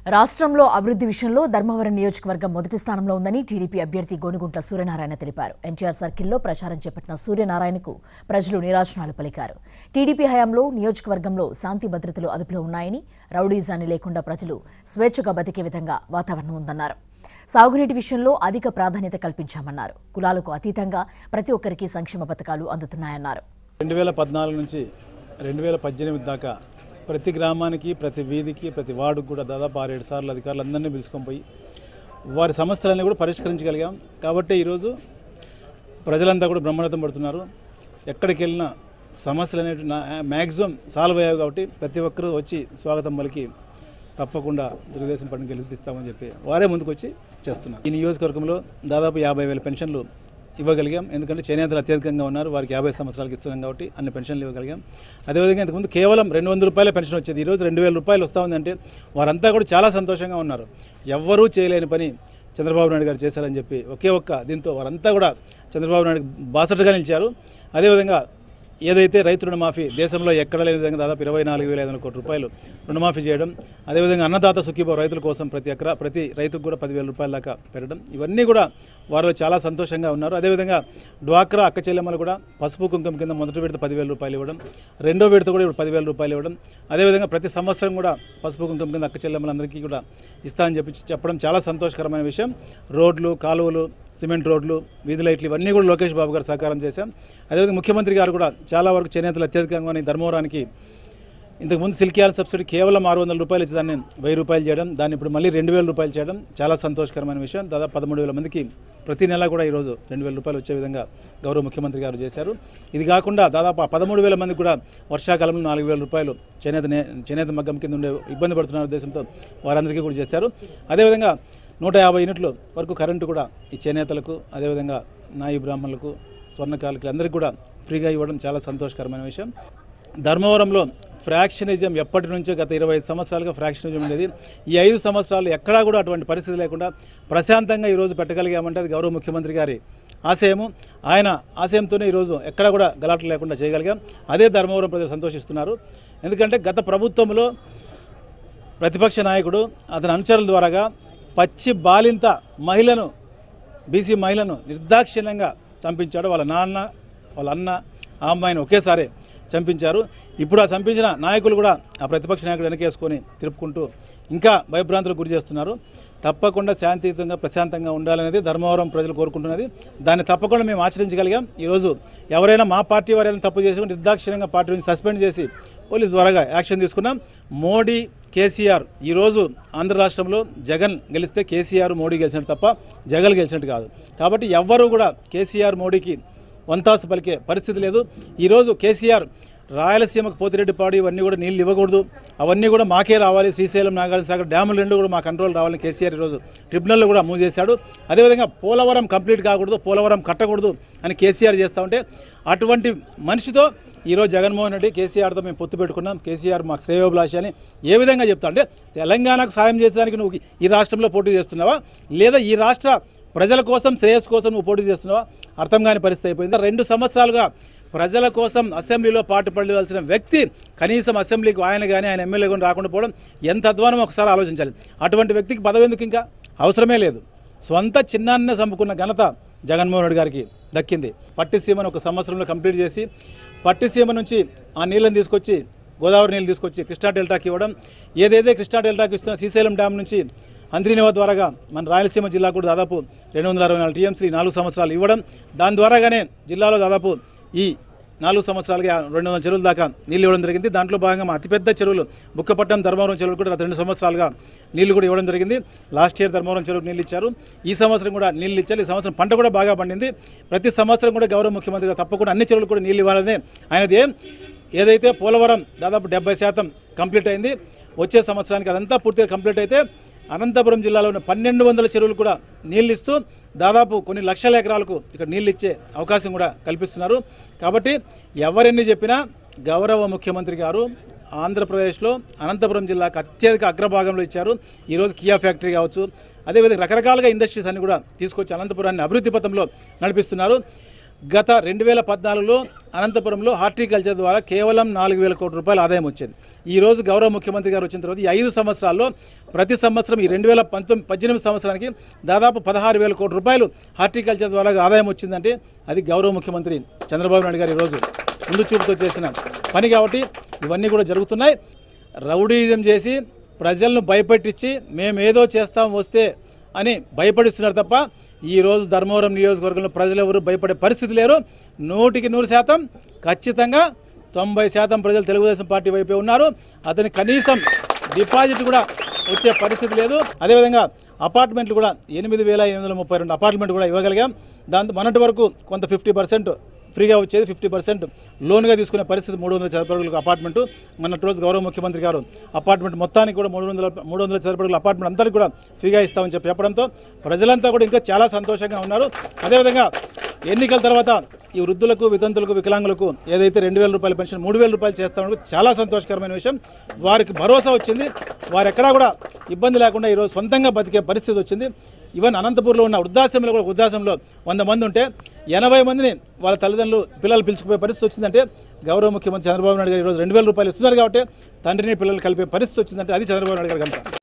రాష్ట్రంలో అభివృద్ధి విషయంలో ధర్మవరం నియోజకవర్గం మొదటి స్థానంలో ఉందని టీడీపీ అభ్యర్థి గోనుగుంట్ల సూర్యనారాయణ తెలిపారు. ఎన్టీఆర్ సర్కిల్లో ప్రచారం చేపట్టిన సూర్యనారాయణకు ప్రజలు నిరాశనాలు పలికారు. టీడీపీ హయాంలో నియోజకవర్గంలో శాంతి భద్రతలు అదుపులో ఉన్నాయని, రౌడీజాన్ని లేకుండా ప్రజలు స్వేచ్ఛగా బతికే విధంగా వాతావరణం ఉందన్నారు. సాగునీటి విషయంలో అధిక ప్రాధాన్యత కల్పించామన్నారు. కులాలకు అతీతంగా ప్రతి ఒక్కరికి సంక్షేమ పథకాలు అందుతున్నాయన్నారు. 2014 నుంచి 2018 దాకా ప్రతి గ్రామానికి, ప్రతి వీధికి, ప్రతి వార్డుకు కూడా దాదాపు 6-7 సార్లు అధికారులందరినీ పిలుచుకొని పోయి వారి సమస్యలన్నీ కూడా పరిష్కరించగలిగాం. కాబట్టి ఈరోజు ప్రజలంతా కూడా బ్రహ్మరథం పడుతున్నారు. ఎక్కడికి వెళ్ళినా సమస్యలు అనేవి మ్యాక్సిమం సాల్వ్ అయ్యాయి. కాబట్టి ప్రతి ఒక్కరూ వచ్చి స్వాగతం పలికి తప్పకుండా తెలుగుదేశం పార్టీని గెలిపిస్తామని చెప్పి వారే ముందుకు వచ్చి చేస్తున్నారు. ఈ నియోజకవర్గంలో దాదాపు 50,000 పెన్షన్లు ఇవ్వగలిగాం. ఎందుకంటే చేనేతలు అత్యధికంగా ఉన్నారు, వారికి 50 సంవత్సరాలకు ఇస్తున్నాం కాబట్టి అన్ని పెన్షన్లు ఇవ్వగలిగాం. అదేవిధంగా ఇంతకుముందు కేవలం 200 రూపాయల పెన్షన్ వచ్చేది, ఈరోజు 2,000 రూపాయలు వస్తూ ఉందంటే వారంతా కూడా చాలా సంతోషంగా ఉన్నారు. ఎవ్వరూ చేయలేని పని చంద్రబాబు నాయుడు గారు చేశారని చెప్పి ఒకే ఒక్క దీంతో వారంతా కూడా చంద్రబాబు నాయుడు బాసటగా నిలిచారు. అదేవిధంగా ఏదైతే రైతు రుణమాఫీ దేశంలో ఎక్కడ లేని విధంగా దాదాపు 24,500 కోట్ల రూపాయలు రుణమాఫీ చేయడం, అదేవిధంగా అన్నదాత సుఖీభావ రైతుల కోసం ప్రతి రైతుకు కూడా 10,000 రూపాయల దాకా పెట్టడం, ఇవన్నీ కూడా వారు చాలా సంతోషంగా ఉన్నారు. అదేవిధంగా డ్వాక్రా అక్క చెల్లెమ్మలు కూడా పసుపు కుంకుమ కింద మొదటి విడత 10,000 రూపాయలు ఇవ్వడం, రెండో విడత కూడా ఇప్పుడు 10,000 రూపాయలు ఇవ్వడం, అదేవిధంగా ప్రతి సంవత్సరం కూడా పసుపు కుంకుమ కింద అక్క చెల్లెమ్మలందరికీ కూడా ఇస్తా అని చెప్పడం చాలా సంతోషకరమైన విషయం. రోడ్లు, కాలువలు, సిమెంట్ రోడ్లు, వీధి లైట్లు ఇవన్నీ కూడా లోకేష్ బాబు గారు సహకారం చేశాం. అదేవిధంగా ముఖ్యమంత్రి గారు కూడా చాలా వరకు చేనేతలు అత్యధికంగా ధర్మవరానికి ఇంతకుముందు సిల్కియాల సబ్సిడీ కేవలం 600 రూపాయలు ఇచ్చి దాన్ని 1000 రూపాయలు చేయడం, దాన్ని ఇప్పుడు మళ్ళీ 2,000 రూపాయలు చేయడం చాలా సంతోషకరమైన విషయం. దాదాపు 13,000 మందికి ప్రతి నెల కూడా ఈరోజు 2,000 రూపాయలు వచ్చే విధంగా గౌరవ ముఖ్యమంత్రి గారు చేశారు. ఇది కాకుండా దాదాపు 13,000 మందికి కూడా వర్షాకాలంలో 4,000 రూపాయలు చేనేత మగ్గం కింద ఉండే ఇబ్బంది పడుతున్న ఉద్దేశంతో వారందరికీ కూడా చేశారు. అదేవిధంగా 150 యూనిట్ల వరకు కరెంటు కూడా ఈ చేనేతలకు, అదేవిధంగా నాయి బ్రాహ్మణులకు, స్వర్ణకారులకు అందరికీ కూడా ఫ్రీగా ఇవ్వడం చాలా సంతోషకరమైన విషయం. ధర్మవరంలో ఫ్రాక్షనిజం ఎప్పటి నుంచో గత 25 సంవత్సరాలుగా ఫ్రాక్షనిజం ఉండేది. ఈ 5 సంవత్సరాలు ఎక్కడా కూడా అటువంటి పరిస్థితి లేకుండా ప్రశాంతంగా ఈరోజు పెట్టగలిగామంటే అది గౌరవ ముఖ్యమంత్రి గారి ఆశయము. ఆయన ఆశయంతోనే ఈరోజు ఎక్కడా కూడా గలాట్లు లేకుండా చేయగలిగాం. అదే ధర్మవరం ప్రజలు సంతోషిస్తున్నారు. ఎందుకంటే గత ప్రభుత్వంలో ప్రతిపక్ష నాయకుడు అతని అనుచరుల ద్వారాగా పచ్చి బాలింత మహిళను, బీసీ మహిళను నిర్దాక్షిణ్యంగా చంపించాడు. వాళ్ళ నాన్న, వాళ్ళ అన్న, ఆ అమ్మాయిని ఒకేసారి చంపించారు. ఇప్పుడు ఆ చంపించిన నాయకులు కూడా ఆ ప్రతిపక్ష నాయకుడు వెనకేసుకొని తిరుపుకుంటూ ఇంకా భయభ్రాంతులకు గురి చేస్తున్నారు. తప్పకుండా శాంతియుతంగా ప్రశాంతంగా ఉండాలనేది ధర్మవరం ప్రజలు కోరుకుంటున్నది. దాన్ని తప్పకుండా మేము ఆచరించగలిగాం. ఈరోజు ఎవరైనా మా పార్టీ వారైనా తప్పు చేసి నిర్దాక్షిణ్యంగా పార్టీ నుంచి సస్పెండ్ చేసి పోలీసు ద్వారాగా యాక్షన్ తీసుకున్నాం. మోడీ, కేసీఆర్ ఈరోజు ఆంధ్ర రాష్ట్రంలో జగన్ గెలిస్తే కేసీఆర్, మోడీ గెలిచినట్టు తప్ప జగన్ గెలిచినట్టు కాదు. కాబట్టి ఎవ్వరూ కూడా కేసీఆర్, మోడీకి వంతాసు పలికే పరిస్థితి లేదు. ఈరోజు కేసీఆర్ రాయలసీమకు పోతిరెడ్డిపాడు ఇవన్నీ కూడా నీళ్ళు ఇవ్వకూడదు, అవన్నీ కూడా మాకే రావాలి, శ్రీశైలం, నాగార్జున సాగర్ డ్యాములు 2 కూడా మా కంట్రోల్ రావాలని కేసీఆర్ ఈరోజు ట్రిబ్యునల్లో కూడా మూవ్ చేశాడు. అదేవిధంగా పోలవరం కంప్లీట్ కాకూడదు, పోలవరం కట్టకూడదు అని కేసీఆర్ చేస్తూ ఉంటే అటువంటి మనిషితో ఈరోజు జగన్మోహన్ రెడ్డి కేసీఆర్తో మేము పొత్తు పెట్టుకున్నాం, కేసీఆర్ మాకు శ్రేయోభిలాషి అని ఏ విధంగా చెప్తా అంటే తెలంగాణకు సాయం చేసేదానికి నువ్వు ఈ రాష్ట్రంలో పోటీ చేస్తున్నావా, లేదా ఈ రాష్ట్ర ప్రజల కోసం శ్రేయస్సు కోసం నువ్వు పోటీ చేస్తున్నావా, అర్థం కాని పరిస్థితి అయిపోయింది. 2 సంవత్సరాలుగా ప్రజల కోసం అసెంబ్లీలో పాటుపడవలసిన వ్యక్తి కనీసం అసెంబ్లీకి ఆయన కానీ ఆయన ఎమ్మెల్యే కానీ రాకుండా పోవడం ఎంత అధ్వానం ఒకసారి ఆలోచించాలి. అటువంటి వ్యక్తికి పదవి ఎందుకు, ఇంకా అవసరమే లేదు. సొంత చిన్నాన్నే చంపుకున్న ఘనత జగన్మోహన్ రెడ్డి గారికి దక్కింది. పట్టిసీమను 1 సంవత్సరంలో కంప్లీట్ చేసి పట్టిసీమ నుంచి ఆ నీళ్ళని తీసుకొచ్చి గోదావరి నీళ్ళు తీసుకొచ్చి కృష్ణా డెల్టాకి ఇవ్వడం, ఏదైతే కృష్ణా డెల్టాకి ఇస్తున్న శ్రీశైలం డ్యామ్ నుంచి అంద్రీనివా ద్వారాగా మన రాయలసీమ జిల్లా కూడా దాదాపు 264 టీఎంసీ 4 సంవత్సరాలు ఇవ్వడం, దాని ద్వారాగానే జిల్లాలో దాదాపు ఈ 4 సంవత్సరాలుగా 200 చెరువుల దాకా నీళ్ళు ఇవ్వడం జరిగింది. దాంట్లో భాగంగా మా అతిపెద్ద చెరువులు బుక్కపట్నం, ధర్మవరం చెరువులు కూడా 2 సంవత్సరాలుగా నీళ్లు కూడా ఇవ్వడం జరిగింది. లాస్ట్ ఇయర్ ధర్మవరం చెరువుకు నీళ్ళు ఇచ్చారు, ఈ సంవత్సరం కూడా నీళ్ళు ఇచ్చారు. ఈ సంవత్సరం పంట కూడా బాగా పండింది. ప్రతి సంవత్సరం కూడా గౌరవ ముఖ్యమంత్రి తప్పకుండా అన్ని చెరువులు కూడా నీళ్ళు ఇవ్వాలనే ఆయనది. ఏదైతే పోలవరం దాదాపు 70% కంప్లీట్ అయింది, వచ్చే సంవత్సరానికి అదంతా పూర్తిగా కంప్లీట్ అయితే అనంతపురం జిల్లాలో ఉన్న 1,200 చెరువులు కూడా నీళ్ళు ఇస్తూ దాదాపు కొన్ని లక్షల ఎకరాలకు ఇక్కడ నీళ్ళు ఇచ్చే అవకాశం కూడా కల్పిస్తున్నారు. కాబట్టి ఎవరెన్ని చెప్పినా గౌరవ ముఖ్యమంత్రి గారు ఆంధ్రప్రదేశ్లో అనంతపురం జిల్లాకు అత్యధిక అగ్రభాగంలో ఇచ్చారు. ఈరోజు కియా ఫ్యాక్టరీ కావచ్చు, అదేవిధంగా రకరకాలుగా ఇండస్ట్రీస్ అన్ని కూడా తీసుకొచ్చి అనంతపురాన్ని అభివృద్ధి పథంలో నడిపిస్తున్నారు. గత 2014లో అనంతపురంలో హార్టికల్చర్ ద్వారా కేవలం 4,000 కోట్ల రూపాయల ఆదాయం వచ్చేది. ఈరోజు గౌరవ ముఖ్యమంత్రి గారు వచ్చిన తర్వాత ఈ 5 సంవత్సరాల్లో ప్రతి సంవత్సరం ఈ 2018 సంవత్సరానికి దాదాపు 16,000 కోట్ల రూపాయలు హార్టికల్చర్ ద్వారా ఆదాయం వచ్చిందంటే అది గౌరవ ముఖ్యమంత్రి చంద్రబాబు నాయుడు గారు ఈరోజు ముందు చూపుతో చేసిన పని. కాబట్టి ఇవన్నీ కూడా జరుగుతున్నాయి. రౌడీజం చేసి ప్రజలను భయపెట్టించి మేమేదో చేస్తాం వస్తే అని భయపడిస్తున్నారు తప్ప ఈరోజు ధర్మవరం నియోజకవర్గంలో ప్రజలు ఎవరు భయపడే పరిస్థితి లేరు. 100% ఖచ్చితంగా 90% ప్రజలు తెలుగుదేశం పార్టీ వైపే ఉన్నారు. అతని కనీసం డిపాజిట్ కూడా వచ్చే పరిస్థితి లేదు. అదేవిధంగా అపార్ట్మెంట్లు కూడా 8,832 అపార్ట్మెంట్ కూడా ఇవ్వగలిగాం. దాంతో మొన్నటి వరకు కొంత 50% ఫ్రీగా వచ్చేది, 50% లోన్గా తీసుకునే పరిస్థితి 300 చదరపడుగులకు అపార్ట్మెంటు. మొన్నటి రోజు గౌరవ ముఖ్యమంత్రి గారు అపార్ట్మెంట్ మొత్తానికి కూడా 300 చదరపడుగుల అపార్ట్మెంట్ అందరికీ కూడా ఫ్రీగా ఇస్తామని చెప్పడంతో ప్రజలంతా కూడా ఇంకా చాలా సంతోషంగా ఉన్నారు. అదేవిధంగా ఎన్నికల తర్వాత ఈ వృద్ధులకు, వితంతులకు, వికలాంగులకు ఏదైతే 2,000 రూపాయల పెన్షన్ 3,000 రూపాయలు చేస్తామని చాలా సంతోషకరమైన విషయం. వారికి భరోసా వచ్చింది. వారు ఎక్కడా కూడా ఇబ్బంది లేకుండా ఈరోజు సొంతంగా బతికే పరిస్థితి వచ్చింది. ఈవెన్ అనంతపూర్లో ఉన్న వృద్ధాశ్రమంలో కూడా వృద్ధాశ్రమంలో 100 మంది ఉంటే 80 మందిని వాళ్ళ తల్లిదండ్రులు పిల్లలు పిలుచుకుపోయే పరిస్థితి వచ్చిందంటే గౌరవ ముఖ్యమంత్రి చంద్రబాబు నాయుడు గారు ఈరోజు 2,000 రూపాయలు ఇస్తున్నారు కాబట్టి తండ్రిని పిల్లలు కలిపే పరిస్థితి వచ్చిందంటే అది చంద్రబాబు నాయుడు గారు కనుక